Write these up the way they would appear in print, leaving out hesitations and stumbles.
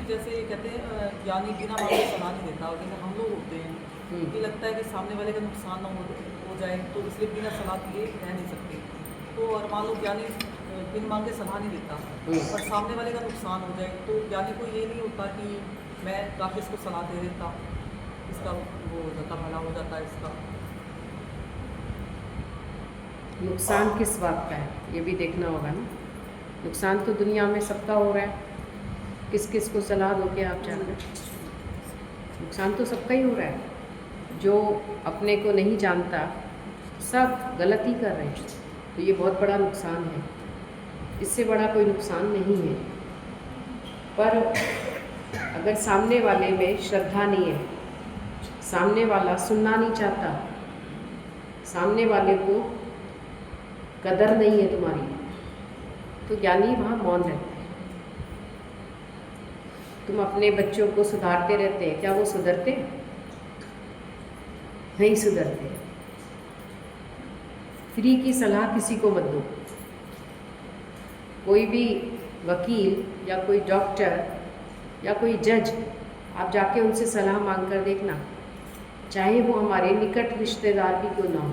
जैसे कहते हैं ज्ञानी बिना मांगे सलाह नहीं देता, लेकिन हम लोग होते हैं कि लगता है कि सामने वाले का नुकसान ना हो जाए, तो इसलिए बिना सलाह दिए रह नहीं सकते। तो और मान लो ज्ञानी बिन मांगे सलाह नहीं देता और सामने वाले का नुकसान हो जाए, तो ज्ञानी को ये नहीं होता कि मैं काफ़ी इसको सलाह दे देता, इसका वो हो जाता, भला हो जाता है इसका। नुकसान किस बात का है ये भी देखना होगा ना। नुकसान तो दुनिया में सबका हो रहा है, किस किस को सलाह दोगे आप जाकर? नुकसान तो सबका ही हो रहा है। जो अपने को नहीं जानता सब गलती कर रहे हैं, तो ये बहुत बड़ा नुकसान है। इससे बड़ा कोई नुकसान नहीं है। पर अगर सामने वाले में श्रद्धा नहीं है, सामने वाला सुनना नहीं चाहता, सामने वाले को कदर नहीं है तुम्हारी, तो ज्ञानी वहाँ मौन रहता है। तुम अपने बच्चों को सुधारते रहते हैं, क्या वो सुधरते? नहीं सुधरते। फ्री की सलाह किसी को मत दो। कोई भी वकील या कोई डॉक्टर या कोई जज, आप जाके उनसे सलाह मांग कर देखना, चाहे वो हमारे निकट रिश्तेदार भी क्यों ना हो,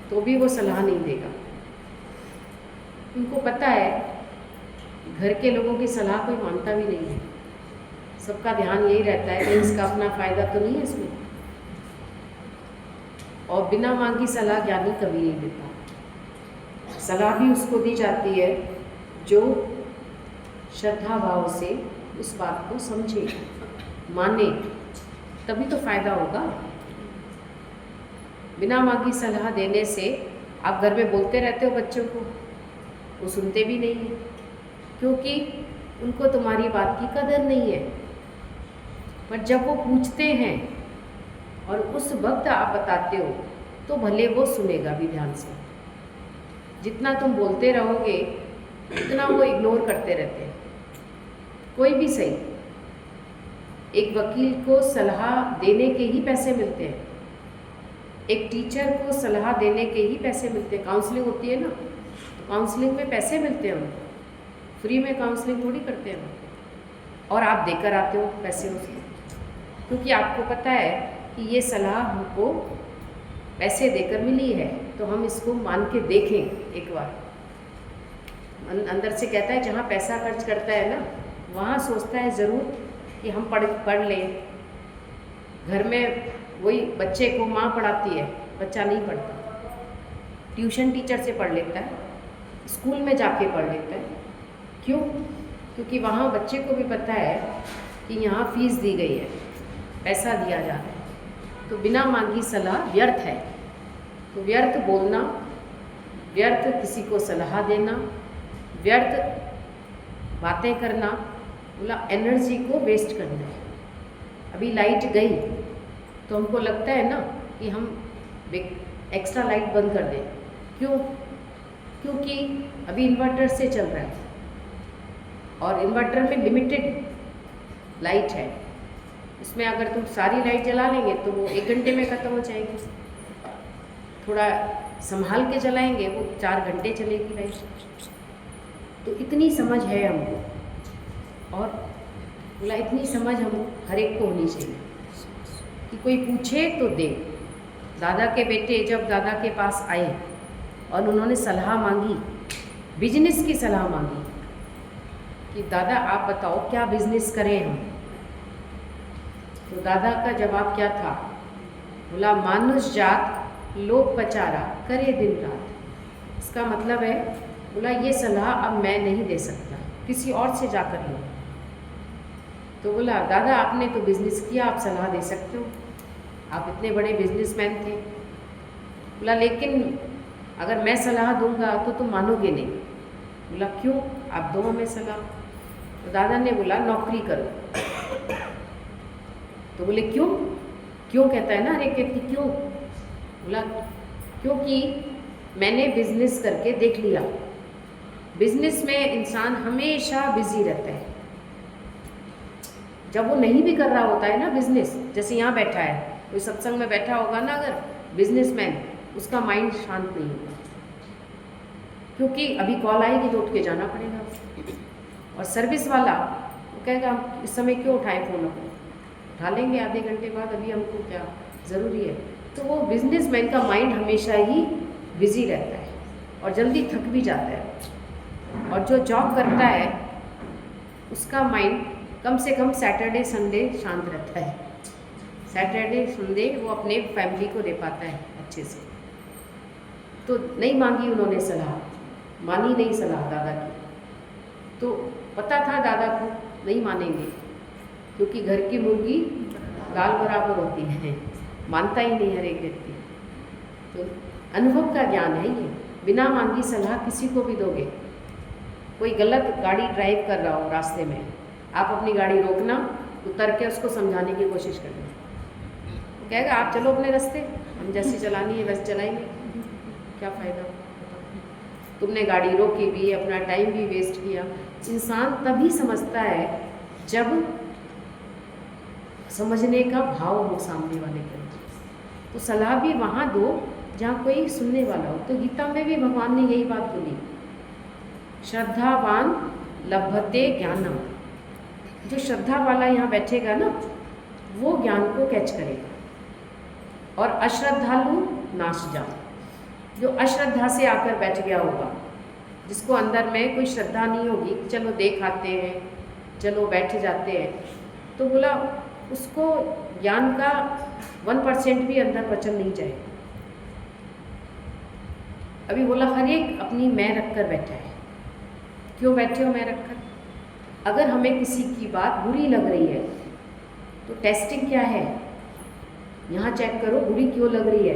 तो भी वो सलाह नहीं देगा। उनको पता है घर के लोगों की सलाह कोई मानता भी नहीं है। सबका ध्यान यही रहता है कि इसका अपना फ़ायदा तो नहीं है इसमें। और बिना मांगी सलाह ज्ञानी कभी नहीं देता। सलाह भी उसको दी जाती है जो श्रद्धा भाव से उस बात को समझे, माने, तभी तो फ़ायदा होगा। बिना मांगी सलाह देने से आप घर में बोलते रहते हो बच्चों को, वो सुनते भी नहीं है, क्योंकि उनको तुम्हारी बात की कदर नहीं है। पर जब वो पूछते हैं और उस वक्त आप बताते हो, तो भले वो सुनेगा भी ध्यान से। जितना तुम बोलते रहोगे उतना वो इग्नोर करते रहते हैं। कोई भी सही, एक वकील को सलाह देने के ही पैसे मिलते हैं, एक टीचर को सलाह देने के ही पैसे मिलते हैं। काउंसलिंग होती है ना, तो काउंसलिंग में पैसे मिलते हैं उनको, फ्री में काउंसलिंग थोड़ी करते हैं वो। और आप देकर आते हो पैसे उसके, क्योंकि आपको पता है कि ये सलाह हमको पैसे देकर मिली है, तो हम इसको मान के देखें एक बार। अंदर से कहता है जहाँ पैसा खर्च करता है ना, वहाँ सोचता है ज़रूर कि हम पढ़ लें। घर में वही बच्चे को माँ पढ़ाती है, बच्चा नहीं पढ़ता, ट्यूशन टीचर से पढ़ लेता है, स्कूल में जाके पढ़ लेता है। क्यों? क्योंकि वहाँ बच्चे को भी पता है कि यहाँ फीस दी गई है, पैसा दिया जा रहा है। तो बिना मांगी सलाह व्यर्थ है। तो व्यर्थ बोलना, व्यर्थ किसी को सलाह देना, व्यर्थ बातें करना, बोला एनर्जी को वेस्ट करना है। अभी लाइट गई तो हमको लगता है ना कि हम एक्स्ट्रा लाइट बंद कर दें। क्यों? क्योंकि अभी इन्वर्टर से चल रहा है और इन्वर्टर में लिमिटेड लाइट है। इसमें अगर तुम सारी लाइट जला लेंगे तो वो 1 घंटे में ख़त्म हो जाएगी। थोड़ा संभाल के चलाएंगे वो 4 घंटे चलेगी लाइट। तो इतनी समझ है हमको, और बोला इतनी समझ हम हर एक को होनी चाहिए कि कोई पूछे तो दे। दादा के बेटे जब दादा के पास आए और उन्होंने सलाह मांगी, बिजनेस की सलाह मांगी कि दादा आप बताओ क्या बिजनेस करें हम, तो दादा का जवाब क्या था? बोला मानुष जात लोक पचारा करे दिन रात। इसका मतलब है, बोला ये सलाह अब मैं नहीं दे सकता, किसी और से जाकर लो। तो बोला दादा आपने तो बिज़नेस किया, आप सलाह दे सकते हो, आप इतने बड़े बिजनेसमैन थे। बोला लेकिन अगर मैं सलाह दूंगा तो तुम मानोगे नहीं। बोला क्यों? आप दो हमें सलाह। तो दादा ने बोला नौकरी करो। तो बोले क्यों? क्यों कहता है ना हर एक व्यक्ति, क्यों? बोला क्योंकि मैंने बिजनेस करके देख लिया, बिजनेस में इंसान हमेशा बिजी रहता है। जब वो नहीं भी कर रहा होता है ना बिजनेस, जैसे यहाँ बैठा है, कोई सत्संग में बैठा होगा ना अगर बिजनेसमैन, उसका माइंड शांत नहीं होगा, क्योंकि अभी कॉल आएगी तो उठ के जाना पड़ेगा। और सर्विस वाला वो कहेगा हम इस समय क्यों उठाएं फ़ोन अपने, उठा लेंगे आधे घंटे बाद, अभी हमको क्या ज़रूरी है। तो वो बिजनेसमैन का माइंड हमेशा ही बिजी रहता है और जल्दी थक भी जाता है। और जो जॉब करता है उसका माइंड कम से कम सैटरडे संडे शांत रहता है। सैटरडे संडे वो अपने फैमिली को दे पाता है अच्छे से। तो नहीं मांगी उन्होंने सलाह, मानी नहीं सलाह दादा की। तो पता था दादा को नहीं मानेंगे, क्योंकि घर की मुर्गी दाल बराबर होती है, मानता ही नहीं हर एक व्यक्ति। तो अनुभव का ज्ञान है ये। बिना मांगी सलाह किसी को भी दोगे। कोई गलत गाड़ी ड्राइव कर रहा हो रास्ते में, आप अपनी गाड़ी रोकना, उतर के उसको समझाने की कोशिश करना। वो कहेगा आप चलो अपने रास्ते, हम जैसी चलानी है वैसे चलाएंगे, क्या फ़ायदा। तुमने गाड़ी रोकी भी, अपना टाइम भी वेस्ट किया। इंसान तभी समझता है जब समझने का भाव हो सामने वाले के अंदर। तो सलाह भी वहाँ दो जहाँ कोई सुनने वाला हो। तो गीता में भी भगवान ने यही बात बोली, श्रद्धावान लभते ज्ञानम। जो श्रद्धा वाला यहाँ बैठेगा ना, वो ज्ञान को कैच करेगा। और अश्रद्धालु नाश जाओ। जो अश्रद्धा से आकर बैठ गया होगा, जिसको अंदर में कोई श्रद्धा नहीं होगी, चलो देख आते हैं, चलो बैठ जाते हैं, तो बोला उसको ज्ञान का 1% भी अंदर पचन नहीं जाएगा। अभी बोला हर एक अपनी मैं रख कर बैठा है। क्यों बैठे हो मैं रख कर? अगर हमें किसी की बात बुरी लग रही है तो टेस्टिंग क्या है, यहाँ चेक करो बुरी क्यों लग रही है,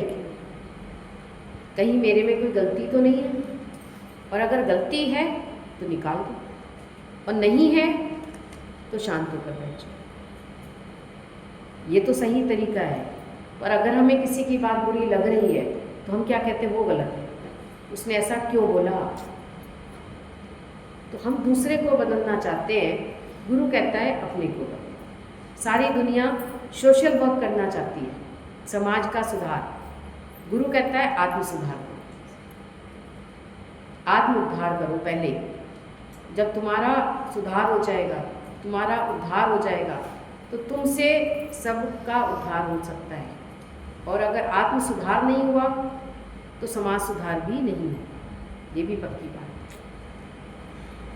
कहीं मेरे में कोई गलती तो नहीं है। और अगर गलती है तो निकाल दो, और नहीं है तो शांत होकर बैठ जाओ। ये तो सही तरीका है। और अगर हमें किसी की बात बुरी लग रही है तो हम क्या कहते हैं, वो गलत है, उसने ऐसा क्यों बोला। तो हम दूसरे को बदलना चाहते हैं, गुरु कहता है अपने को बदलो। सारी दुनिया सोशल वर्क करना चाहती है, समाज का सुधार। गुरु कहता है आत्म सुधार करो, आत्म उद्धार करो पहले। जब तुम्हारा सुधार हो जाएगा, तुम्हारा उद्धार हो जाएगा, तो तुमसे सबका उद्धार हो सकता है। और अगर आत्म सुधार नहीं हुआ तो समाज सुधार भी नहीं है, ये भी पक्की बात है।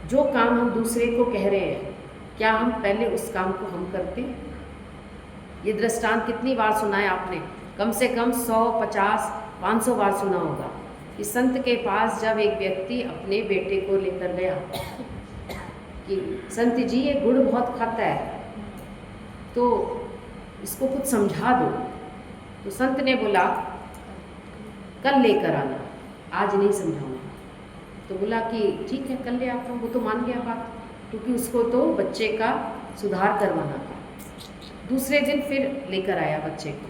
जो काम हम दूसरे को कह रहे हैं, क्या हम पहले उस काम को हम करते हैं? ये दृष्टांत कितनी बार सुना है आपने? कम से कम 100, 50, 500 बार सुना होगा कि संत के पास जब एक व्यक्ति अपने बेटे को लेकर गया कि संत जी ये गुड़ बहुत खाता है, तो इसको कुछ समझा दो। तो संत ने बोला कल लेकर आना, आज नहीं समझाऊंगा। तो बोला कि ठीक है कल ले आता हूँ। वो तो मान गया बात, क्योंकि उसको तो बच्चे का सुधार करवाना था। दूसरे दिन फिर लेकर आया बच्चे को।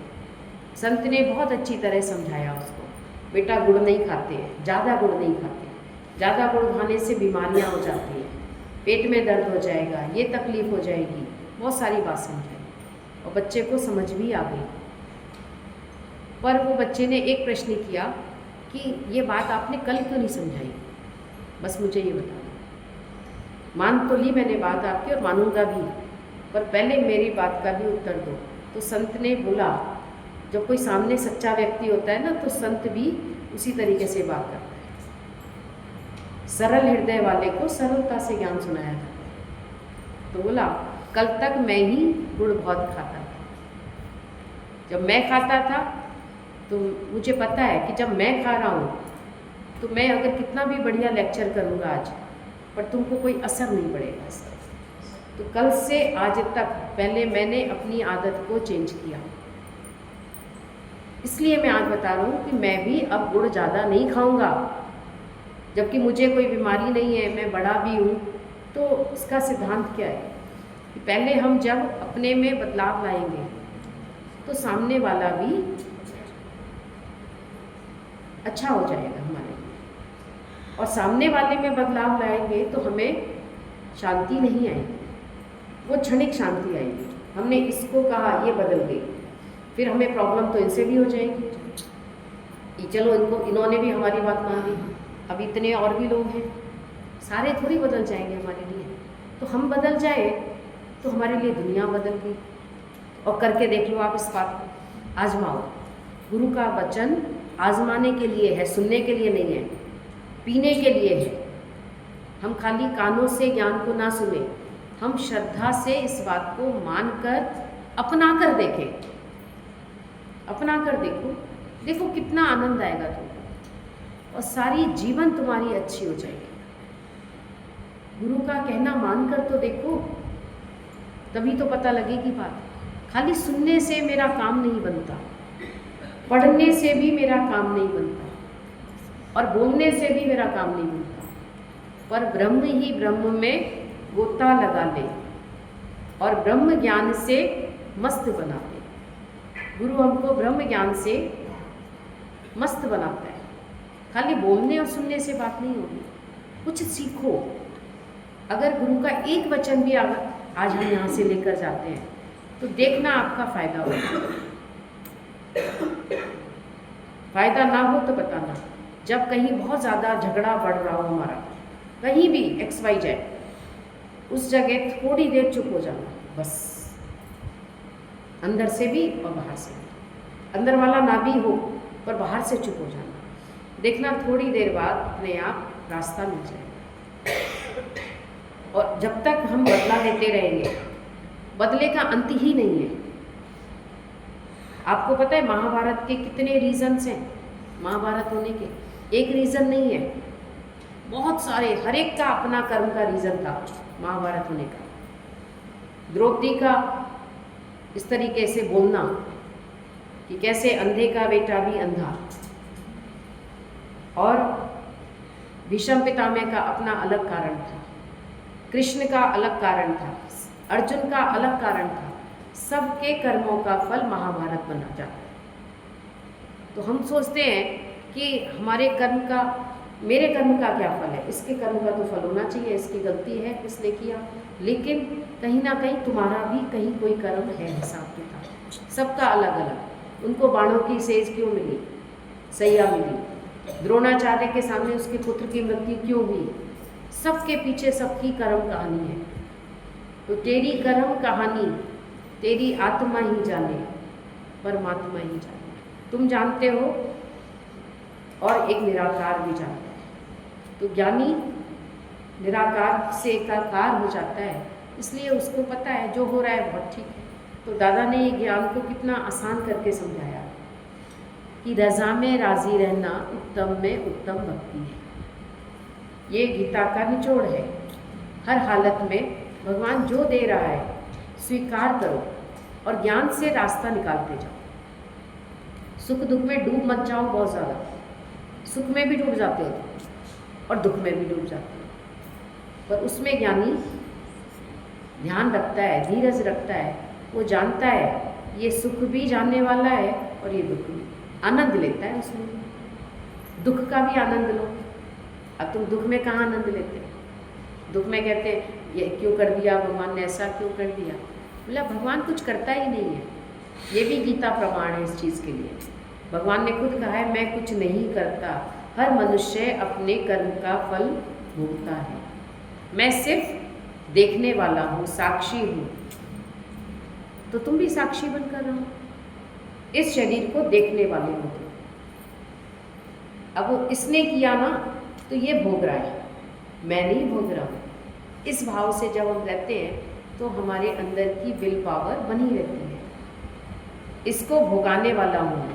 संत ने बहुत अच्छी तरह समझाया उसको, बेटा गुड़ नहीं खाते, ज़्यादा गुड़ नहीं खाते, ज़्यादा गुड़ खाने से बीमारियाँ हो जाती हैं, पेट में दर्द हो जाएगा, ये तकलीफ़ हो जाएगी, बहुत सारी बात समझाई और बच्चे को समझ भी आ गई। पर वो बच्चे ने एक प्रश्न किया कि ये बात आपने कल क्यों नहीं समझाई, बस मुझे ये बताओ। मान तो ली मैंने बात आपकी और मानूंगा भी, पर पहले मेरी बात का भी उत्तर दो। तो संत ने बोला, जब कोई सामने सच्चा व्यक्ति होता है ना, तो संत भी उसी तरीके से बात करता है। सरल हृदय वाले को सरलता से ज्ञान सुनाया था। तो बोला कल तक मैं ही गुड़ बहुत खाता था। जब मैं खाता था तो मुझे पता है कि जब मैं खा रहा हूँ तो मैं अगर कितना भी बढ़िया लेक्चर करूँगा आज, पर तुमको कोई असर नहीं पड़ेगा इसका। तो कल से आज तक पहले मैंने अपनी आदत को चेंज किया, इसलिए मैं आज बता रहा हूँ कि मैं भी अब गुड़ ज़्यादा नहीं खाऊंगा। जबकि मुझे कोई बीमारी नहीं है, मैं बड़ा भी हूँ। तो इसका सिद्धांत क्या है कि पहले हम जब अपने में बदलाव लाएंगे तो सामने वाला भी अच्छा हो जाएगा हमारे लिए। और सामने वाले में बदलाव लाएंगे तो हमें शांति नहीं आएगी, वो क्षणिक शांति आएगी। हमने इसको कहा ये बदल गई, फिर हमें प्रॉब्लम तो इनसे भी हो जाएगी कि चलो इन्होंने भी हमारी बात मान ली, अब इतने और भी लोग हैं, सारे थोड़ी बदल जाएंगे हमारे लिए। तो हम बदल जाए तो हमारे लिए दुनिया बदल गई। और करके देख लो आप इस बात को, आजमाओ। गुरु का वचन आजमाने के लिए है, सुनने के लिए नहीं है, पीने के लिए है। हम खाली कानों से ज्ञान को ना सुने, हम श्रद्धा से इस बात को मानकर अपना कर देखें, अपना कर देखो, देखो कितना आनंद आएगा तुमको और सारी जीवन तुम्हारी अच्छी हो जाएगी। गुरु का कहना मानकर तो देखो, तभी तो पता लगेगी बात। खाली सुनने से मेरा काम नहीं बनता, पढ़ने से भी मेरा काम नहीं बनता और बोलने से भी मेरा काम नहीं बनता, पर ब्रह्म ही ब्रह्म में गोता लगा ले और ब्रह्म ज्ञान से मस्त बना दे। गुरु हमको ब्रह्म ज्ञान से मस्त बनाता है। खाली बोलने और सुनने से बात नहीं होगी, कुछ सीखो। अगर गुरु का एक वचन भी आज हम यहाँ से लेकर जाते हैं तो देखना आपका फायदा होगा। फायदा ना हो तो बताना। जब कहीं बहुत ज़्यादा झगड़ा बढ़ रहा हो हमारा, कहीं भी XYZ, उस जगह थोड़ी देर चुप हो जाना बस, अंदर से भी और बाहर से भी। अंदर वाला ना भी हो पर बाहर से चुप हो जाना। देखना थोड़ी देर बाद अपने आप रास्ता मिल जाएगा। और जब तक हम बदला लेते रहेंगे, बदले का अंत ही नहीं है। आपको पता है महाभारत के कितने रीजन्स हैं महाभारत होने के? एक रीज़न नहीं है, बहुत सारे, हर एक का अपना कर्म का रीज़न था महाभारत होने का। द्रौपदी का इस तरीके से बोलना कि कैसे अंधे का बेटा भी अंधा, और भीष्म पितामह का अपना अलग कारण था, कृष्ण का अलग कारण था, अर्जुन का अलग कारण था। सबके कर्मों का फल महाभारत बना जाता है। तो हम सोचते हैं कि हमारे कर्म का, मेरे कर्म का क्या फल है, इसके कर्म का तो फल होना चाहिए, इसकी गलती है, किसने किया। लेकिन कहीं ना कहीं तुम्हारा भी कहीं कोई कर्म है, हिसाब किताब सबका अलग अलग। उनको बाणों की सेज क्यों मिली, सैया मिली, द्रोणाचार्य के सामने उसके पुत्र की मृत्यु क्यों हुई, सबके पीछे सबकी कर्म कहानी है। तो तेरी कर्म कहानी तेरी आत्मा ही जाने, परमात्मा ही जाने। तुम जानते हो और एक निराकार भी जानता है। तो ज्ञानी निराकार से एकाकार हो जाता है, इसलिए उसको पता है जो हो रहा है बहुत ठीक है। तो दादा ने ये ज्ञान को कितना आसान करके समझाया कि रज़ा में राज़ी रहना उत्तम में उत्तम भक्ति है। ये गीता का निचोड़ है। हर हालत में भगवान जो दे रहा है स्वीकार करो और ज्ञान से रास्ता निकालते जाओ। सुख दुख में डूब मत जाओ बहुत ज़्यादा। सुख में भी डूब जाते हो और दुख में भी डूब जाते हो, पर उसमें ज्ञानी ध्यान रखता है, धीरज रखता है। वो जानता है ये सुख भी जाने वाला है और ये दुख भी, आनंद लेता है उसमें। दुख का भी आनंद लो। अब तुम दुख में कहाँ आनंद लेते हो? दुख में कहते हैं ये क्यों कर दिया भगवान ने, ऐसा क्यों कर दिया। बोला भगवान कुछ करता ही नहीं है। ये भी गीता प्रमाण है इस चीज़ के लिए। भगवान ने खुद कहा है मैं कुछ नहीं करता, हर मनुष्य अपने कर्म का फल भोगता है, मैं सिर्फ देखने वाला हूँ, साक्षी हूँ। तो तुम भी साक्षी बनकर रहो, इस शरीर को देखने वाले हो तुम। अब वो इसने किया ना तो ये भोग रहा है, मैं नहीं भोग रहा हूँ। इस भाव से जब हम रहते हैं तो हमारे अंदर की विल पावर बनी रहती है। इसको भोगाने वाला हूँ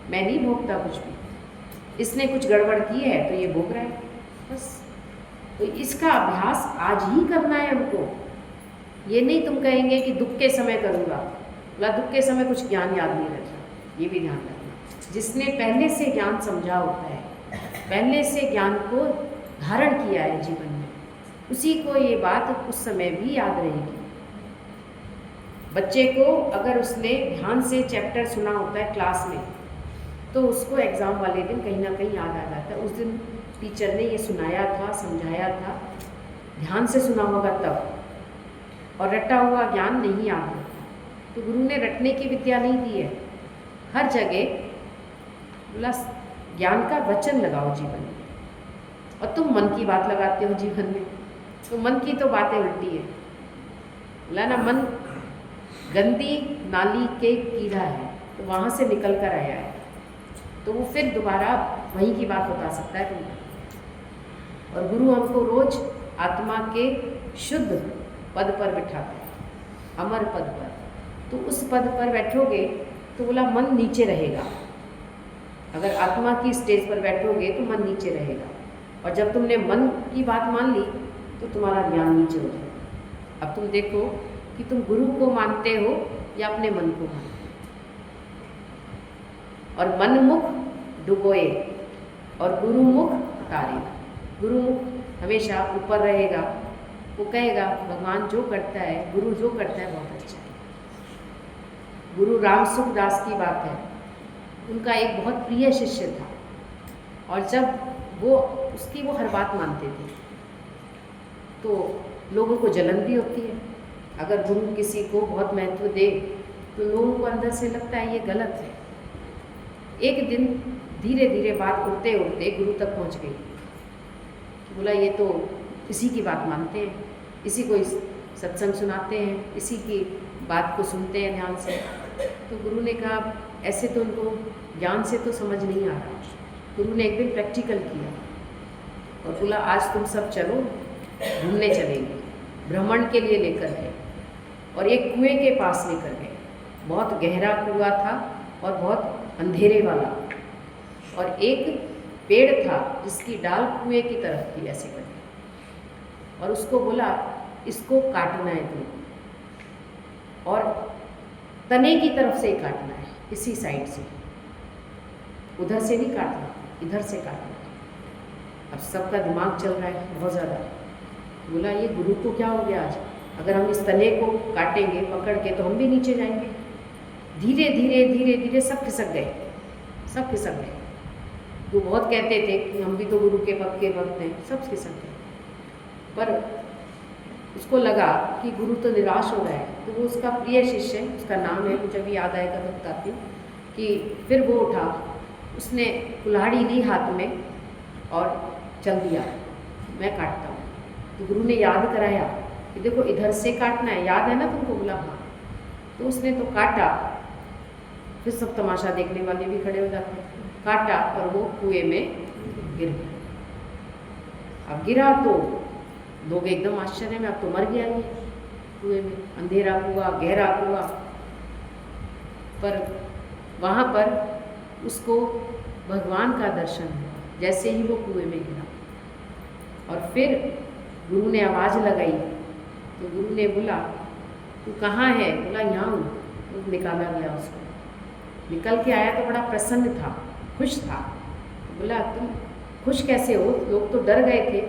मैं नहीं भोगता कुछ भी। इसने कुछ गड़बड़ की है तो ये भोग रहा है बस। तो इसका अभ्यास आज ही करना है हमको। ये नहीं तुम कहेंगे कि दुख के समय करूँगा, बोला दुख के समय कुछ ज्ञान याद नहीं रहता। ये भी ध्यान रखना, जिसने पहले से ज्ञान समझा होता है, पहले से ज्ञान को धारण किया है जीवन में, उसी को ये बात उस समय भी याद रहेगी। बच्चे को अगर उसने ध्यान से चैप्टर सुना होता है क्लास में तो उसको एग्ज़ाम वाले दिन कहीं ना कहीं याद आ जाता है। उस दिन टीचर ने ये सुनाया था, समझाया था, ध्यान से सुना होगा तब, और रटा हुआ ज्ञान नहीं याद होता। तो गुरु ने रटने की विद्या नहीं दी है। हर जगह बोला ज्ञान का वचन लगाओ जीवन में। और तुम मन की बात लगाते हो जीवन में, तो मन की तो बातें उल्टी है। बोला ना मन गंदी नाली के कीड़ा है, तो वहाँ से निकल कर आया है, तो वो फिर दोबारा वहीं की बात बता सकता है तुमको। और गुरु हमको रोज आत्मा के शुद्ध पद पर बिठाता है, अमर पद पर। तो उस पद पर बैठोगे तो बोला मन नीचे रहेगा। अगर आत्मा की स्टेज पर बैठोगे तो मन नीचे रहेगा, और जब तुमने मन की बात मान ली तो तुम्हारा ज्ञान नीचे हो जाएगा। अब तुम देखो कि तुम गुरु को मानते हो या अपने मन को मानते हो। और मनमुख डुबोए और गुरुमुख तारेगा। गुरुमुख हमेशा ऊपर रहेगा, वो कहेगा भगवान जो करता है, गुरु जो करता है बहुत अच्छा है। गुरु रामसुख दास की बात है, उनका एक बहुत प्रिय शिष्य था, और जब वो उसकी वो हर बात मानते थे तो लोगों को जलन भी होती है। अगर गुरु किसी को बहुत महत्व दे तो लोगों को अंदर से लगता है ये गलत है। एक दिन धीरे धीरे बात उड़ते उड़ते गुरु तक पहुंच गई। बोला ये तो इसी की बात मानते हैं, इसी को सत्संग सुनाते हैं, इसी की बात को सुनते हैं ध्यान से। तो गुरु ने कहा ऐसे तो उनको ज्ञान से तो समझ नहीं आ रहा। गुरु ने एक दिन प्रैक्टिकल किया और बोला आज तुम सब चलो घूमने चलेंगे, भ्रमण के लिए लेकर गए और एक कुएं के पास लेकर गए। बहुत गहरा कुआं था और बहुत अंधेरे वाला, और एक पेड़ था जिसकी डाल कुएं की तरफ थी ऐसे करके, और उसको बोला इसको काटना है तुम, और तने की तरफ से ही काटना है, इसी साइड से, उधर से नहीं काटना, इधर से काटना। अब सबका दिमाग चल रहा है बहुत ज़्यादा। बोला ये गुरु को क्या हो गया आज, अगर हम इस तने को काटेंगे पकड़ के तो हम भी नीचे जाएंगे। धीरे धीरे धीरे धीरे सब खिसक गए, सब खिसक गए। वो बहुत कहते थे कि हम भी तो गुरु के पक्के भक्त हैं, सब खिसक गए। पर उसको लगा कि गुरु तो निराश हो रहा है, तो वो उसका प्रिय शिष्य, उसका नाम है मुझे अभी याद आएगा तो बताती हूँ, कि फिर वो उठा, उसने कुल्हाड़ी ली हाथ में और चल दिया मैं काटता हूँ। तो गुरु ने याद कराया कि देखो इधर से काटना है, याद है ना तुमको? बोला हाँ। तो उसने तो काटा, फिर सब तमाशा देखने वाले भी खड़े हो जाते, काटा और वो कुएं में गिर गया। अब गिरा तो लोग एकदम आश्चर्य में, अब तो मर गया ये कुएं में, अंधेरा कुआं, गहरा कुआं। पर वहाँ पर उसको भगवान का दर्शन हुआ जैसे ही वो कुएं में गिरा। और फिर गुरु ने आवाज़ लगाई तो गुरु ने बोला तू कहाँ है? बोला यहाँ हूँ। तो निकाला गया उसको, निकल के आया तो बड़ा प्रसन्न था, खुश था। बोला तुम खुश कैसे हो? लोग तो डर गए थे।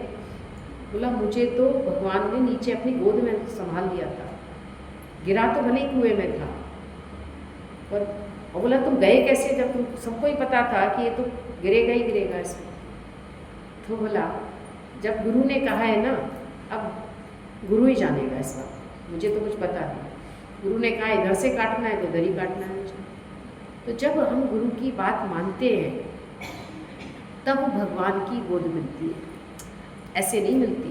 बोला मुझे तो भगवान ने नीचे अपनी गोद में संभाल लिया था, गिरा तो भले ही कुएं में था, पर और बोला तुम गए कैसे जब तुम सबको ही पता था कि ये तो गिरेगा ही गिरेगा इसमें? तो बोला जब गुरु ने कहा है ना, अब गुरु ही जानेगा इस बात, मुझे तो कुछ पता नहीं। गुरु ने कहा इधर से काटना है तो इधर ही काटना है मुझे। तो जब हम गुरु की बात मानते हैं तब भगवान की गोद मिलती है, ऐसे नहीं मिलती।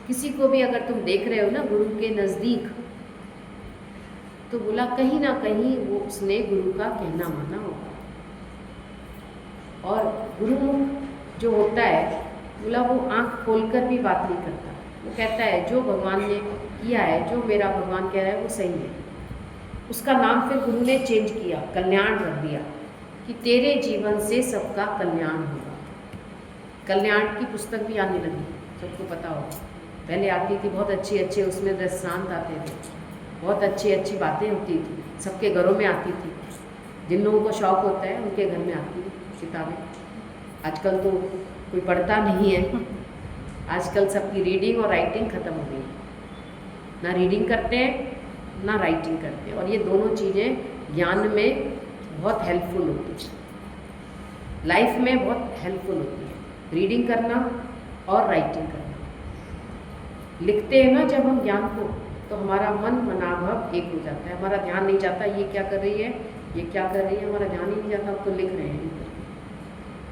किसी को भी अगर तुम देख रहे हो ना गुरु के नज़दीक, तो बोला कहीं ना कहीं वो उसने गुरु का कहना माना होगा। और गुरुमुख जो होता है, बोला वो आंख खोलकर भी बात नहीं करता, वो कहता है जो भगवान ने किया है, जो मेरा भगवान कह रहा है वो सही है। उसका नाम फिर गुरु ने चेंज किया, कल्याण रख दिया, कि तेरे जीवन से सबका कल्याण होगा। कल्याण की पुस्तक भी आने लगी, सबको पता होगा। पहले आती थी बहुत अच्छी अच्छी, उसमें दृष्टांत आते थे, बहुत अच्छी अच्छी बातें होती थी, सबके घरों में आती थी। जिन लोगों को शौक़ होता है उनके घर में आती किताबें। आजकल तो कोई पढ़ता नहीं है, आजकल सबकी रीडिंग और राइटिंग ख़त्म हो गई, ना रीडिंग करते हैं ना राइटिंग करते हैं। और ये दोनों चीज़ें ज्ञान में बहुत हेल्पफुल होती है, लाइफ में बहुत हेल्पफुल होती है, रीडिंग करना और राइटिंग करना। लिखते हैं ना जब हम ज्ञान को, तो हमारा मन मनाभव एक हो जाता है, हमारा ध्यान नहीं जाता ये क्या कर रही है, ये क्या कर रही है, हमारा ध्यान ही नहीं जाता। अब तो लिख रहे हैं,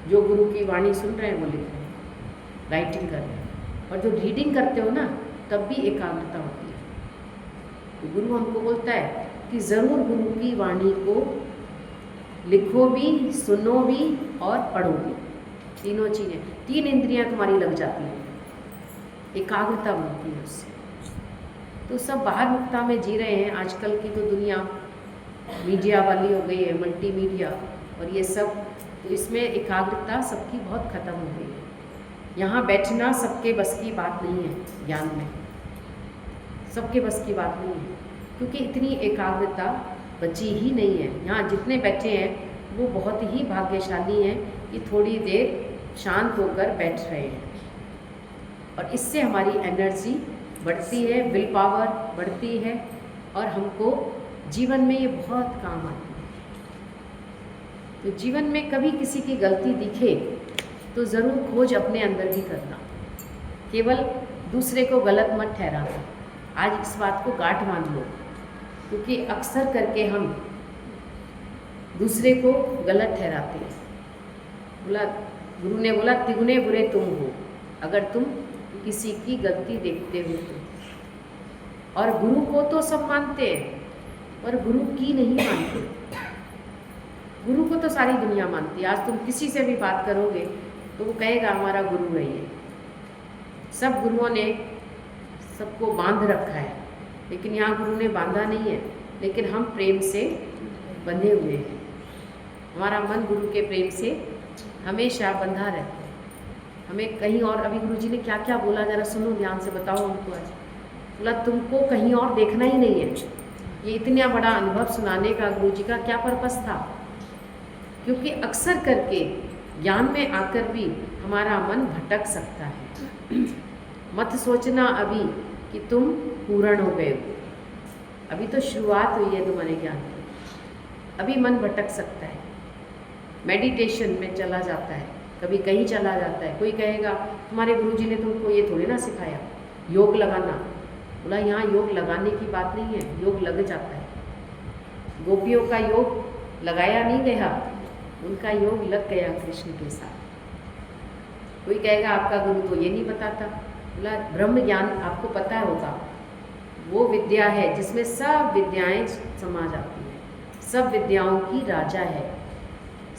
जो गुरु की वाणी सुन रहे हैं वो लिख रहे हैं, राइटिंग कर रहे हैं। और जो रीडिंग करते हो ना, तब भी एकाग्रता होती है, तो गुरु हमको बोलता है कि ज़रूर गुरु की वाणी को लिखो भी, सुनो भी और पढ़ो भी। तीनों चीज़ें, 3 इंद्रियां तुम्हारी लग जाती हैं, एकाग्रता बनती है उससे। तो सब बाहर मुक्ता में जी रहे हैं। आजकल की तो दुनिया मीडिया वाली हो गई है, मल्टीमीडिया और ये सब, तो इसमें एकाग्रता सबकी बहुत ख़त्म हो गई है। यहाँ बैठना सबके बस की बात नहीं है, ज्ञान में सबके बस की बात नहीं है, क्योंकि इतनी एकाग्रता बची ही नहीं है। यहाँ जितने बैठे हैं वो बहुत ही भाग्यशाली हैं कि थोड़ी देर शांत होकर बैठ रहे हैं, और इससे हमारी एनर्जी बढ़ती है, विल पावर बढ़ती है, और हमको जीवन में ये बहुत काम आती है। तो जीवन में कभी किसी की गलती दिखे तो ज़रूर खोज अपने अंदर भी करना, केवल दूसरे को गलत मत ठहराना। आज इस बात को गांठ बांध लो, क्योंकि अक्सर करके हम दूसरे को गलत ठहराते हैं। बोला, गुरु ने बोला, तिगुने बुरे तुम हो अगर तुम किसी की गलती देखते हो तो। और गुरु को तो सब मानते हैं, पर गुरु की नहीं मानते। गुरु को तो सारी दुनिया मानती है। आज तुम किसी से भी बात करोगे तो वो कहेगा हमारा गुरु है ये। सब गुरुओं ने सबको बांध रखा है, लेकिन यहाँ गुरु ने बांधा नहीं है, लेकिन हम प्रेम से बंधे हुए हैं। हमारा मन गुरु के प्रेम से हमेशा बंधा रहता है। हमें कहीं और, अभी गुरु जी ने क्या क्या बोला जरा सुनो ध्यान से, बताओ उनको। आज बोला तुमको कहीं और देखना ही नहीं है। ये इतना बड़ा अनुभव सुनाने का गुरु जी का क्या पर्पस था? क्योंकि अक्सर करके ज्ञान में आकर भी हमारा मन भटक सकता है। मत सोचना अभी कि तुम पूर्ण हो गए हो, अभी तो शुरुआत हुई है तुम्हारे ज्ञान की, अभी मन भटक सकता है, मेडिटेशन में चला जाता है, कभी कहीं चला जाता है। कोई कहेगा तुम्हारे गुरुजी ने तुमको ये थोड़ी ना सिखाया योग लगाना। बोला यहाँ योग लगाने की बात नहीं है, योग लग जाता है। गोपियों का योग लगाया नहीं गया, उनका योग लग गया कृष्ण के साथ। कोई कहेगा आपका गुरु तो ये नहीं बताता। बोला ब्रह्म ज्ञान आपको पता होगा, वो विद्या है जिसमें सब विद्याएं समा जाती हैं, सब विद्याओं की राजा है।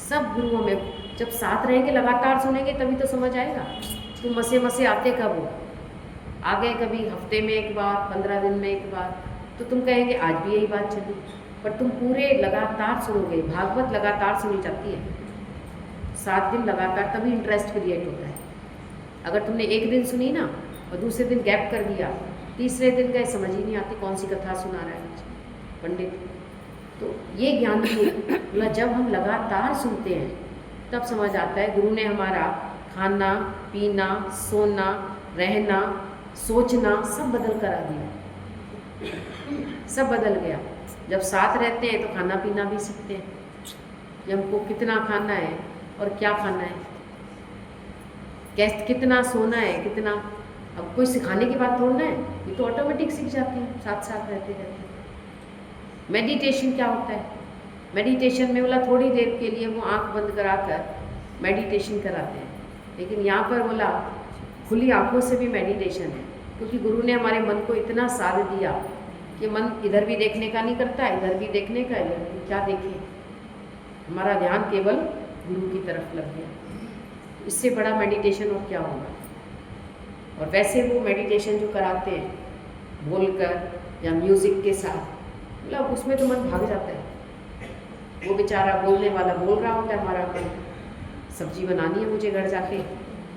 सब गुरुओं में जब साथ रहेंगे, लगातार सुनेंगे, तभी तो समझ आएगा। तुम मसे मसे आते कब हो? आ गए कभी हफ्ते में एक बार, 15 दिन में एक बार, तो तुम कहेंगे आज भी यही बात चली। पर तुम पूरे लगातार सुनोगे। भागवत लगातार सुनी जाती है, 7 दिन लगातार, तभी इंटरेस्ट क्रिएट होता है। अगर तुमने एक दिन सुनी ना और दूसरे दिन गैप कर दिया, तीसरे दिन गए, समझ ही नहीं आती कौन सी कथा सुना रहा है पंडित। तो ये ज्ञान बोला जब हम लगातार सुनते हैं तब समझ आता है। गुरु ने हमारा खाना पीना, सोना, रहना, सोचना सब बदल करा दिया, सब बदल गया। जब साथ रहते हैं तो खाना पीना भी सीखते हैं कि हमको कितना खाना है और क्या खाना है, कैसे कितना सोना है, कितना। अब कोई सिखाने की बात थोड़ा है, ये तो ऑटोमेटिक सीख जाते हैं साथ साथ रहते रहते। मेडिटेशन क्या होता है? मेडिटेशन में बोला थोड़ी देर के लिए वो आंख बंद कराकर मेडिटेशन कराते हैं, लेकिन यहाँ पर बोला खुली आंखों से भी मेडिटेशन है, क्योंकि गुरु ने हमारे मन को इतना साथ दिया कि मन इधर भी देखने का नहीं करता, इधर भी देखने का, इधर भी क्या देखें। हमारा ध्यान केवल गुरु की तरफ लग गया। इससे बड़ा मेडिटेशन और क्या होगा? और वैसे वो मेडिटेशन जो कराते हैं बोलकर या म्यूज़िक के साथ, मतलब उसमें तो मन भाग जाता है। वो बेचारा बोलने वाला बोल रहा होता है, हमारा मन सब्जी बनानी है मुझे घर जाके,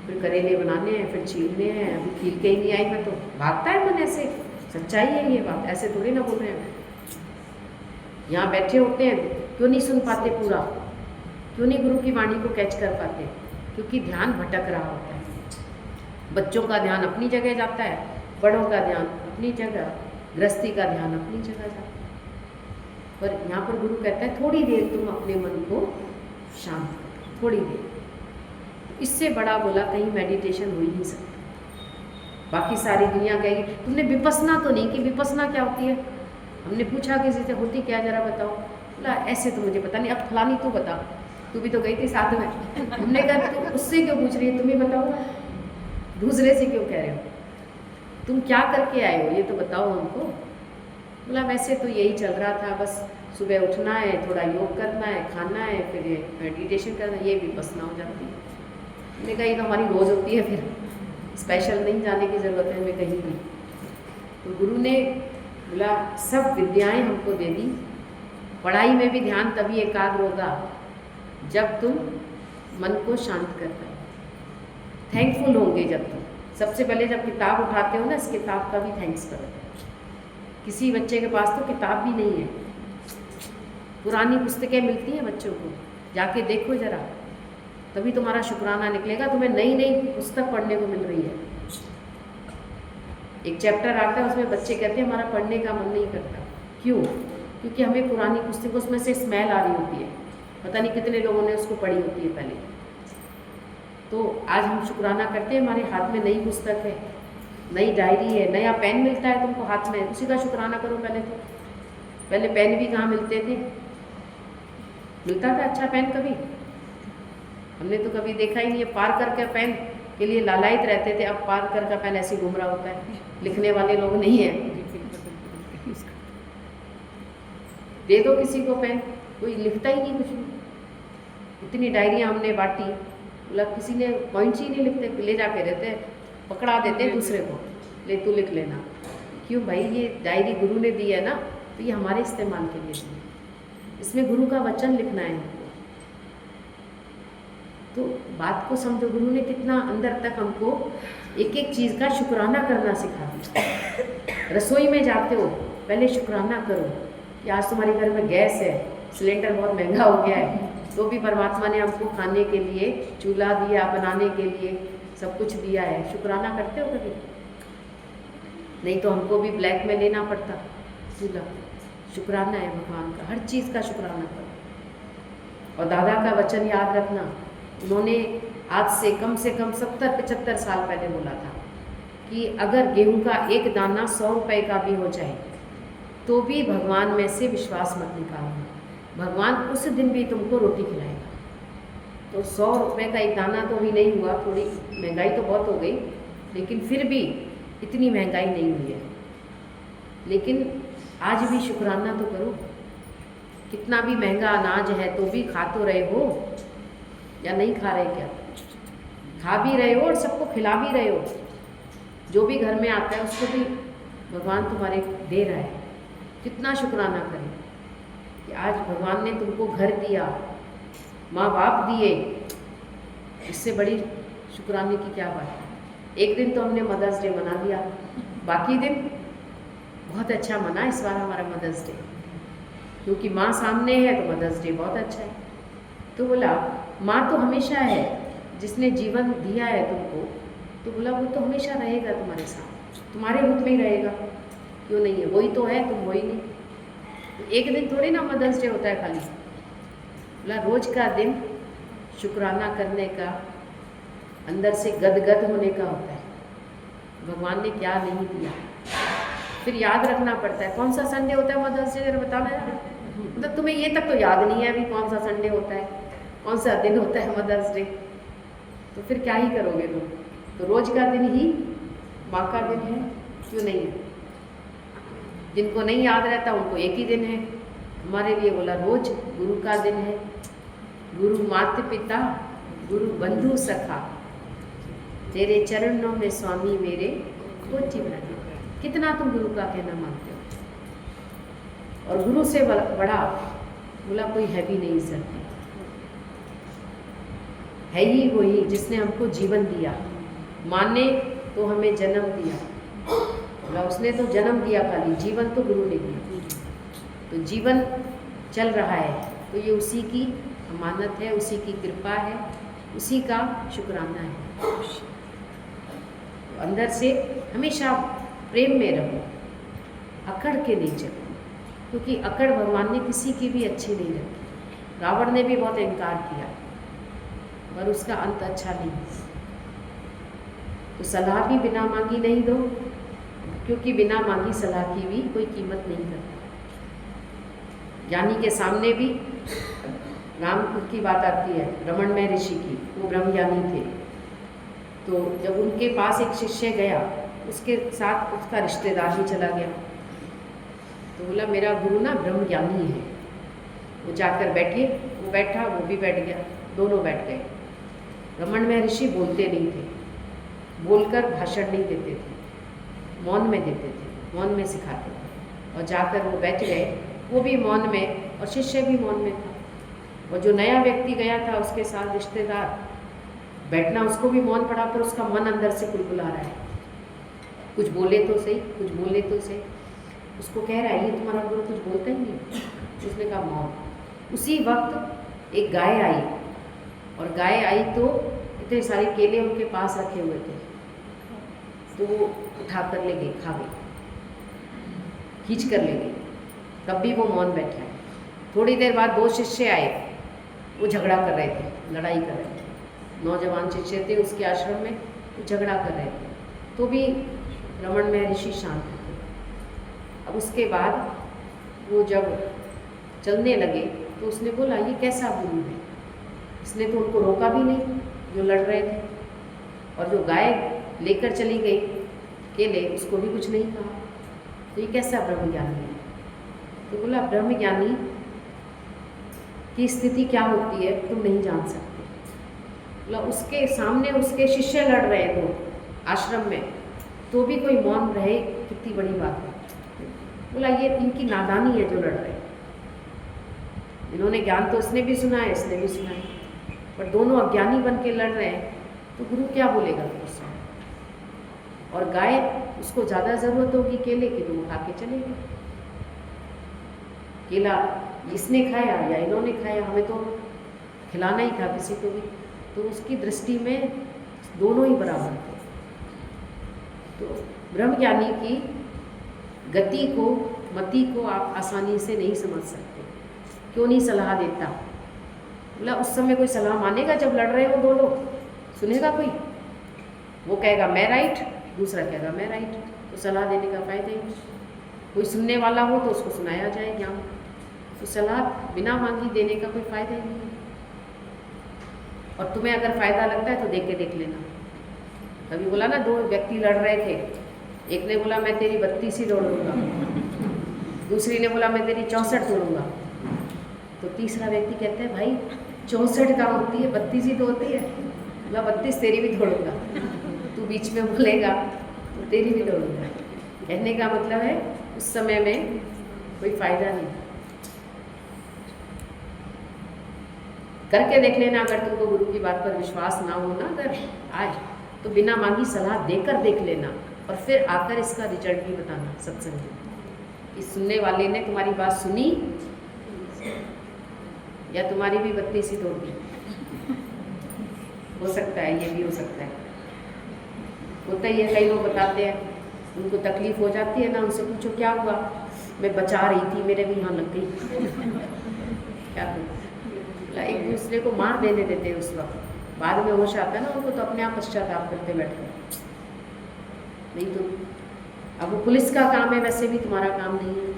फिर करेले बनाने हैं, फिर छीलने हैं, अभी खील के ही नहीं आई मैं, तो भागता है मन। ऐसे सच्चाई है ये बात, ऐसे थोड़ी ना बोल रहे हैं। यहाँ बैठे होते हैं, क्यों नहीं सुन पाते पूरा? क्यों नहीं गुरु की वाणी को कैच कर पाते? क्योंकि ध्यान भटक रहा होता है। बच्चों का ध्यान अपनी जगह जाता है, बड़ों का ध्यान अपनी जगह, गृहस्थी का ध्यान अपनी जगह जाता है। पर यहाँ पर गुरु कहता है थोड़ी देर तुम अपने मन को शांत करो, थोड़ी देर। इससे बड़ा बोला कहीं मेडिटेशन हो ही नहीं सकता। बाकी सारी दुनिया कहेगी तुमने विपस्सना तो नहीं की। विपस्सना क्या होती है? हमने पूछा किसी से होती क्या, जरा बताओ। बोला ऐसे तो मुझे पता नहीं, अब फलानी तू बता, तू भी तो गई थी साथ में। हमने कहा तू उससे क्यों पूछ रही है, तुम ही बताओ, दूसरे से क्यों कह रहे हो? तुम क्या करके आए हो ये तो बताओ हमको। बोला वैसे तो यही चल रहा था, बस सुबह उठना है, थोड़ा योग करना है, खाना है, फिर मेडिटेशन करना है, ये भी बस ना हो जाती है। मैंने कहा ये तो हमारी रोज़ होती है, फिर स्पेशल नहीं जाने की ज़रूरत है हमें कहीं भी। तो गुरु ने बोला सब विद्याएं हमको दे दी, पढ़ाई में भी ध्यान तभी एकाग्र होगा जब तुम मन को शांत कर पाए, थैंकफुल होंगे जब तुम। सबसे पहले जब किताब उठाते हो ना, इस किताब का भी थैंक्स करो। किसी बच्चे के पास तो किताब भी नहीं है, पुरानी पुस्तकें मिलती हैं बच्चों को, जाके देखो ज़रा, तभी तुम्हारा शुक्राना निकलेगा। तुम्हें नई नई पुस्तक पढ़ने को मिल रही है। एक चैप्टर आता है उसमें बच्चे कहते हैं हमारा पढ़ने का मन नहीं करता। क्यों? क्योंकि हमें पुरानी पुस्तकों उसमें से स्मेल आ रही होती है, पता नहीं कितने लोगों ने उसको पढ़ी होती है पहले। तो आज हम शुक्राना करते हैं हमारे हाथ में नई पुस्तक है, नई डायरी है, नया पेन मिलता है तुमको हाथ में, उसी का शुक्राना करो। पहले पेन भी कहाँ मिलते थे? मिलता था अच्छा पेन कभी? हमने तो कभी देखा ही नहीं है। पार्कर का पेन के लिए लालायित रहते थे, अब पार्कर का पेन ऐसे घूम रहा होता है, लिखने वाले लोग नहीं है। दे दो किसी को पेन, कोई लिखता ही नहीं कुछ भी। इतनी डायरियाँ हमने बांटी, मतलब किसी ने पॉइंट्स ही नहीं लिखते, ले जाके रहते पकड़ा देते दूसरे को, ले तू लिख लेना। क्यों भाई? ये डायरी गुरु ने दी है ना, तो ये हमारे इस्तेमाल के लिए दी है, इसमें गुरु का वचन लिखना है हमको। तो बात को समझो, गुरु ने कितना अंदर तक हमको एक एक चीज़ का शुक्राना करना सिखा दिया। रसोई में जाते हो पहले शुक्राना करो कि आज तुम्हारे घर में गैस है, सिलेंडर बहुत महंगा हो गया है, तो भी परमात्मा ने हमको खाने के लिए चूल्हा दिया, बनाने के लिए सब कुछ दिया है। शुक्राना करते हो कभी? नहीं तो हमको भी ब्लैक में लेना पड़ता चूल्हा। शुक्राना है भगवान का, हर चीज़ का शुक्राना करो। और दादा का वचन याद रखना, उन्होंने आज से कम 70-75 साल पहले बोला था कि अगर गेहूं का एक दाना 100 रुपये का भी हो जाए तो भी भगवान में से विश्वास मत निकालना, भगवान उस दिन भी तुमको रोटी खिलाएगा। तो 100 रुपये का एक दाना तो भी नहीं हुआ, थोड़ी महंगाई तो बहुत हो गई, लेकिन फिर भी इतनी महंगाई नहीं हुई है। लेकिन आज भी शुक्राना तो करो। कितना भी महंगा अनाज है तो भी खा तो रहे हो या नहीं खा रहे? क्या खा भी रहे हो और सबको खिला भी रहे हो। जो भी घर में आता है उसको भी भगवान तुम्हारे दे रहा है। कितना शुक्राना करें कि आज भगवान ने तुमको घर दिया, माँ बाप दिए, इससे बड़ी शुक्राने की क्या बात है। एक दिन तो हमने मदर्स डे मना लिया, बाकी दिन बहुत अच्छा मना इस बार हमारा मदर्स डे, क्योंकि माँ सामने है तो मदर्स डे बहुत अच्छा है। तो बोला माँ तो हमेशा है, जिसने जीवन दिया है तुमको, तो बोला वो तो हमेशा रहेगा तुम्हारे साथ, तुम्हारे रूप में ही रहेगा। क्यों नहीं है? वही तो है, तुम वही नहीं। तो एक दिन थोड़ी ना मदर्स डे होता है खाली। बोला रोज का दिन शुक्राना करने का, अंदर से गदगद होने का होता है, भगवान ने क्या नहीं दिया। फिर याद रखना पड़ता है कौन सा संडे होता है मदर्स डे, जरा बताना यार। मतलब तुम्हें ये तक तो याद नहीं है अभी कौन सा संडे होता है, कौन सा दिन होता है मदर्स डे, तो फिर क्या ही करोगे तुम? तो रोज का दिन ही माँ का दिन है, क्यों नहीं है? जिनको नहीं याद रहता उनको एक ही दिन है, हमारे लिए बोला रोज गुरु का दिन है। गुरु माता पिता, गुरु बंधु सखा, तेरे चरणों में स्वामी मेरे कोटि प्रणाम। कितना तुम गुरु का कहना मानते हो? और गुरु से बड़ा बोला कोई है भी नहीं सर, है ही वही जिसने हमको जीवन दिया। माने तो हमें जन्म दिया, बोला उसने तो जन्म दिया खाली, जीवन तो गुरु ने दिया। तो जीवन चल रहा है तो ये उसी की अमानत है, उसी की कृपा है, उसी का शुक्राना है। अंदर से हमेशा प्रेम में रहो, अकड़ के नहीं चलो, क्योंकि अकड़ भगवान ने किसी की भी अच्छी नहीं रखी। रावण ने भी बहुत इनकार किया पर उसका अंत अच्छा नहीं। तो सलाह भी बिना मांगी नहीं दो, क्योंकि बिना मांगी सलाह की भी कोई कीमत नहीं करता। ज्ञानी के सामने भी राम की बात आती है, रमणमय ऋषि की, वो ब्रह्मज्ञानी थे। तो जब उनके पास एक शिष्य गया, उसके साथ उसका रिश्तेदार भी चला गया। तो बोला मेरा गुरु ना ब्रह्म ज्ञानी है। वो जाकर बैठे, वो बैठा, वो भी बैठ गया, दोनों बैठ गए। रमण महर्षि बोलते नहीं थे, बोलकर भाषण नहीं देते थे, मौन में देते थे, मौन में सिखाते थे। और जाकर वो बैठ गए, वो भी मौन में और शिष्य भी मौन में था। और जो नया व्यक्ति गया था उसके साथ रिश्तेदार, बैठना उसको भी मौन पड़ा, पर उसका मन अंदर से कुलकुला रहा है, कुछ बोले तो सही, कुछ बोले तो सही। उसको कह रहा है ये तुम्हारा गुरु कुछ बोलता ही नहीं। उसने कहा मौन। उसी वक्त एक गाय आई, और गाय आई तो इतने सारे केले उनके पास रखे हुए थे, तो वो उठा कर ले गई, खा गई, खींच कर ले गई। तब भी वो मौन बैठा है। थोड़ी देर बाद 2 शिष्य आए, वो झगड़ा कर रहे थे, लड़ाई कर रहे थे। नौजवान शिष्य थे उसके आश्रम में, वो झगड़ा कर रहे थे, तो भी रमण महर्षि शांत थे। अब उसके बाद वो जब चलने लगे तो उसने बोला ये कैसा गुरु है। इसने तो उनको रोका भी नहीं जो लड़ रहे थे, और जो गाय लेकर चली गई केले, उसको भी कुछ नहीं कहा। तो ये कैसा ब्रह्म ज्ञानी है। तो बोला ब्रह्म ज्ञानी की स्थिति क्या होती है तुम नहीं जान सकते। बोला उसके सामने उसके शिष्य लड़ रहे हैं 2 आश्रम में, तो भी कोई मौन रहे, कितनी बड़ी बात है। बोला ये इनकी नादानी है जो लड़ रहे हैं। इन्होंने ज्ञान तो इसने भी सुना है, इसने भी सुना है, पर दोनों अज्ञानी बन के लड़ रहे हैं, तो गुरु क्या बोलेगा फिर उसमें। और गाय उसको ज़्यादा ज़रूरत होगी केले की, तो वो खा के चले गए। केला इसने खाया या इन्होंने खाया, हमें तो खिलाना ही था किसी को भी। तो उसकी दृष्टि में दोनों ही बराबर थे। तो ब्रह्मज्ञानी की गति को, मति को आप आसानी से नहीं समझ सकते। क्यों नहीं सलाह देता। बोला उस समय कोई सलाह मानेगा जब लड़ रहे हो 2 लोग, सुनेगा कोई। वो कहेगा मैं राइट, दूसरा कहेगा मैं राइट, तो सलाह देने का फायदा ही नहीं। कोई सुनने वाला हो तो उसको सुनाया जाए ज्ञान, तो सलाह बिना मांगी देने का कोई फ़ायदा ही नहीं है। और तुम्हें अगर फ़ायदा लगता है तो देख लेना। कभी बोला ना 2 व्यक्ति लड़ रहे थे, एक ने बोला मैं तेरी 32 ही तोड़ दूँगा, दूसरी ने बोला मैं तेरी 64 तोड़ूँगा। तो तीसरा व्यक्ति कहता है भाई 64 कहाँ होती है, 32 ही तो होती है। बोला 32 तेरी भी तोड़ूँगा, तू बीच में बोलेगा तो तेरी भी तोड़ूँगा। कहने का मतलब है उस समय में कोई फ़ायदा नहीं। करके देख लेना, अगर तुमको गुरु की बात पर विश्वास ना हो ना अगर आज, तो बिना मांगी सलाह देकर देख लेना, और फिर आकर इसका रिजल्ट भी बताना सत्संग में। इस सुनने वाले ने तुम्हारी बात सुनी या तुम्हारी भी 32 ही तोड़ दी। हो सकता है, ये भी हो सकता है। होता ही है, कई लोग बताते हैं उनको तकलीफ हो जाती है ना, उनसे पूछो क्या हुआ, मैं बचा रही थी मेरे भी यहाँ लग गई। क्या करूँ। एक दूसरे को मार देने देते हैं उस वक्त, बाद में होश आता है ना उनको, तो अपने आप पश्चाताप करते बैठकर। नहीं तो अब वो पुलिस का काम है, वैसे भी तुम्हारा काम नहीं है।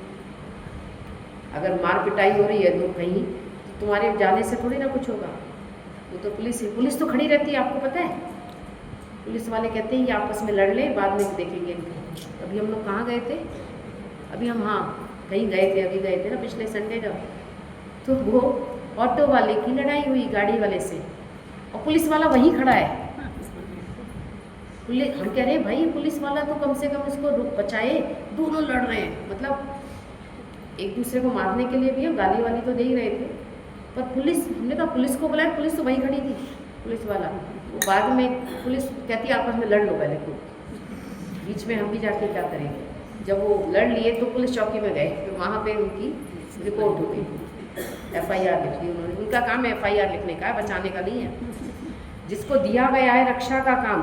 अगर मार पिटाई हो रही है तो कहीं तुम्हारे जाने से थोड़ी ना कुछ होगा, वो तो पुलिस है। पुलिस तो खड़ी रहती है, आपको पता है। पुलिस वाले कहते हैं ये आपस में लड़ लें, बाद में देखेंगे इनको। अभी हम लोग कहाँ गए थे, अभी हम कहीं गए थे, अभी गए थे ना पिछले संडे जब, तो वो ऑटो वाले की लड़ाई हुई गाड़ी वाले से, और पुलिस वाला वहीं खड़ा है। पुलिस, हम कह रहे हैं भाई पुलिस वाला तो कम से कम इसको बचाए, दोनों लड़ रहे हैं। मतलब एक दूसरे को मारने के लिए भी हम गाली वाली तो दे ही रहे थे, पर पुलिस, हमने कहा पुलिस को बुलाया, पुलिस तो वहीं खड़ी थी। पुलिस वाला वो बाद में, पुलिस कहती है आपस में लड़ लो पहले को, बीच में हम भी जाके क्या करेंगे। जब वो लड़ लिए तो पुलिस चौकी में गए, तो वहाँ पे उनकी रिपोर्ट हो गई, FIR लिख ली उन्होंने। उनका काम है FIR लिखने का, बचाने का नहीं है। जिसको दिया गया है रक्षा का काम,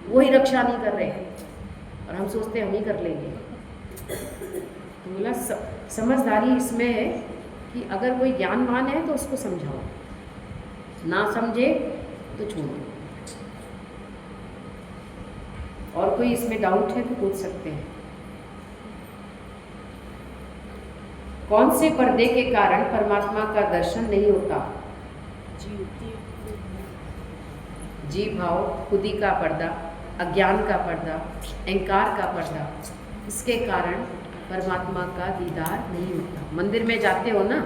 वो ही रक्षा नहीं कर रहे हैं, और हम सोचते हम ही कर लेंगे। तो बोला समझदारी इसमें है कि अगर कोई ज्ञानवान है तो उसको समझाओ, ना समझे तो छोड़ो। और कोई इसमें डाउट है तो पूछ सकते हैं। कौन से पर्दे के कारण परमात्मा का दर्शन नहीं होता? जीव भाव, खुदी का पर्दा, अज्ञान का पर्दा, अहंकार का पर्दा, इसके कारण परमात्मा का दीदार नहीं होता। मंदिर में जाते हो ना,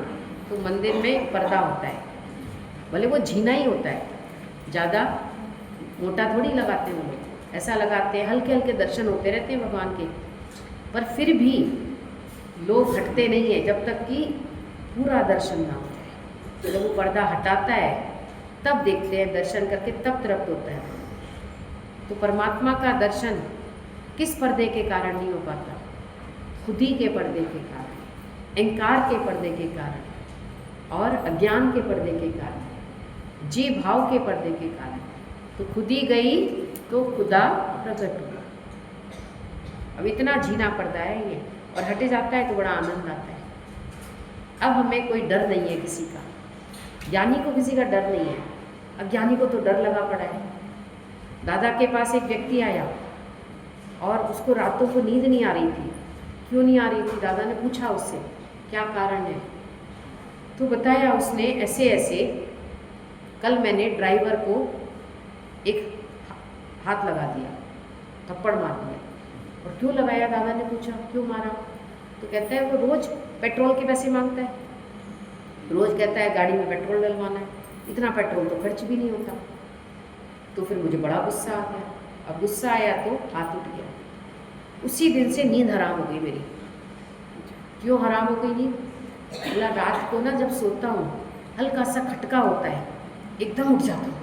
तो मंदिर में पर्दा होता है, भले वो झीना ही होता है, ज़्यादा मोटा थोड़ी लगाते हैं वो लोग, ऐसा लगाते हैं, हल्के हल्के दर्शन होते रहते हैं भगवान के। पर फिर भी लोग हटते नहीं हैं जब तक कि पूरा दर्शन ना हो जाए। तो जब वो पर्दा हटाता है तब देखते हैं, दर्शन करके तब तृप्त होता है। तो परमात्मा का दर्शन किस पर्दे के कारण नहीं हो पाता? खुद ही के पर्दे के कारण, अहंकार के पर्दे के कारण और अज्ञान के पर्दे के कारण, जी भाव के पर्दे के कारण। तो खुद ही गई तो खुदा प्रकट हुआ। अब इतना झीना पर्दा है ये, और हटे जाता है तो बड़ा आनंद आता है। अब हमें कोई डर नहीं है किसी का, ज्ञानी को किसी का डर नहीं है, अज्ञानी को तो डर लगा पड़ा है। दादा के पास एक व्यक्ति आया और उसको रातों को नींद नहीं आ रही थी। क्यों नहीं आ रही थी? दादा ने पूछा उससे क्या कारण है, तो बताया उसने ऐसे ऐसे, कल मैंने ड्राइवर को एक हाथ लगा दिया, थप्पड़ मार दिया। और क्यों लगाया? दादा ने पूछा क्यों मारा? तो कहता है वो रोज़ पेट्रोल के पैसे मांगता है, रोज़ कहता है गाड़ी में पेट्रोल डलवाना है, इतना पेट्रोल तो खर्च भी नहीं होता। तो फिर मुझे बड़ा गुस्सा आ गया। अब गुस्सा आया तो हाथ उठ गया। उसी दिन से नींद हराम हो गई मेरी। क्यों हराम हो गई नींद? बोला रात को ना जब सोता हूँ हल्का सा खटका होता है, एकदम उठ जाता हूँ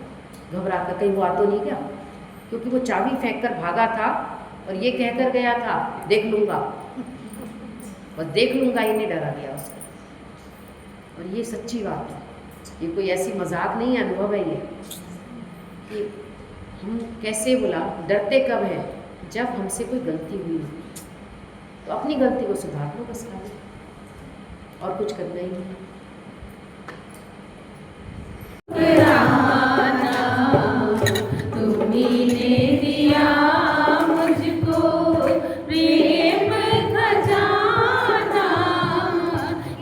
घबरा कर, कहीं वो आ तो नहीं गया, क्योंकि वो चाबी फेंक कर भागा था और ये कहकर गया था देख लूँगा, और देख लूँगा ही नहीं डरा दिया उसको। और ये सच्ची बात है, ये कोई ऐसी मजाक नहीं है, अनुभव है ये कि हम कैसे बोला डरते कब है? जब हमसे कोई गलती हुई हो तो अपनी गलती को सुधार लो बस, खाली और कुछ करना ही नहीं। तुमने दिया मुझको प्रेम खजाना,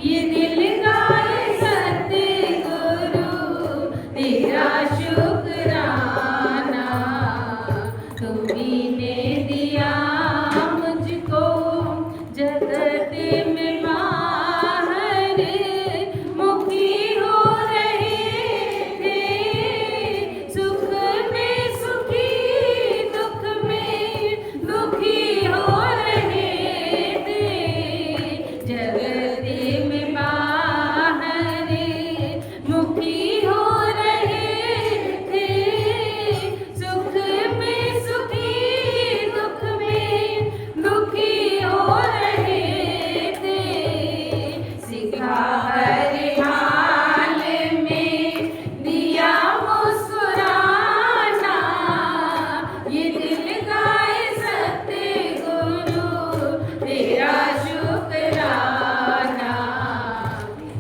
ये दिल गाए सतगुरु तेरा शुक्राना। तुमने दिया मुझको जगत में बाहर, मुखी हो रहे थे, सुख में सुखी दुख में दुखी हो रहे थे। जगत में बाहर मुखी हो रहे थे, सुख में सुखी दुख में दुखी हो रहे थे। सिखा हर हाल में दिया मुस्कुराना, ये दिल गाए सतगुरु तेरा शुक्राना।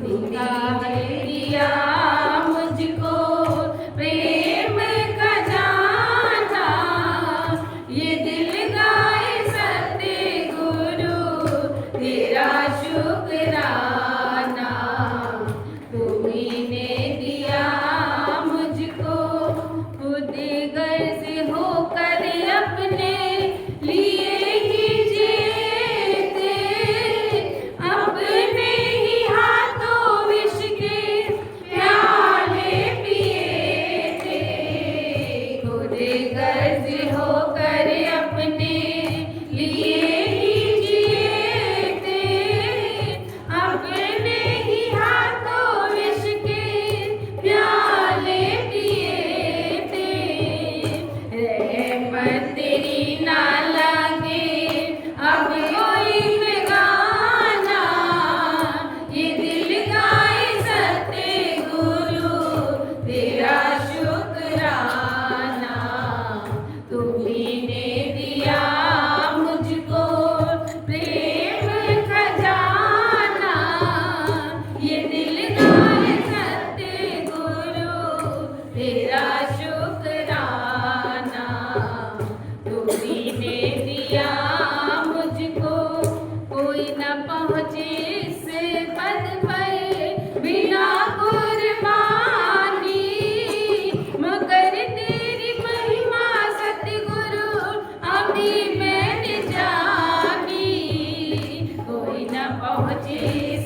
तुमने दिया मुझको प्रेम खजाना, ये दिल गाए सतगुरु तेरा शुक्राना। तुमने दिया मुझको खुद गर्ज होकर अपने लिए ही जीते, अपने ही हाथों विष के प्याले पिए थे। खुद गर्ज होकर अपने लिए ही जिए थे, अपने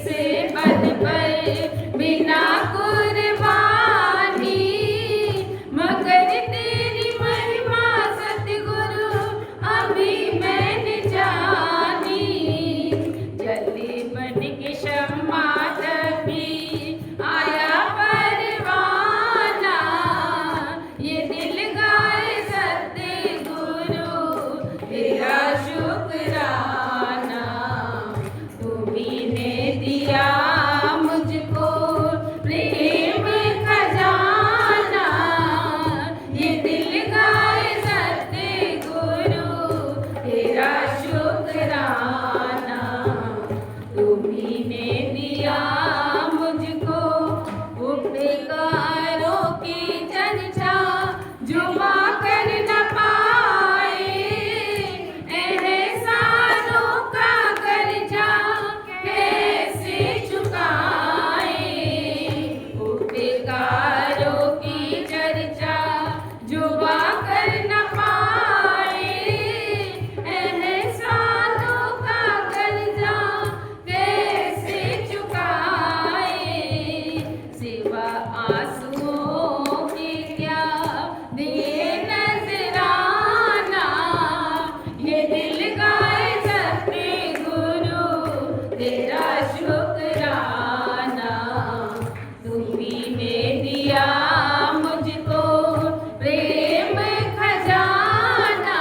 से पद पर बिना कुर्बानी, मगर तेरी महिमा सतगुरु अभी मैंने जानी। जल्दी बन के शम्मा तभी आया परवाना, ये दिल गाए सतगुरु तेरा शुक्राना। तुम्ही ने दिया मुझको प्रेम खजाना, ये दिल गाए सतगुरु तेरा शुक्राना। तुम्ही ने दिया मुझको उपकारों की चर्चा जुबा कर न पाए, एहसानों का कर्जा कैसे चुकाए। उपकारों की चर्चा जुबा कर न पाए, एहसानों का कर्जा कैसे चुकाए। सिवा आंसुओं के क्या दिए नजराना, ये दिल गाए सतगुरु तेरा शुक्राना। तुम्ही ने दिया मुझको प्रेम खजाना,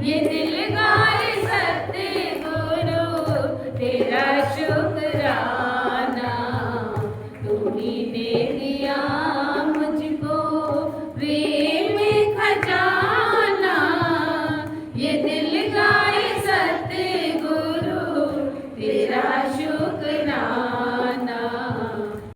ये दिल गाए सतगुरु तेरा शुक्राना। तुम्ही ने दिया मुझको प्रेम खजाना, ये दिल गाए सतगुरु तेरा शुक्राना।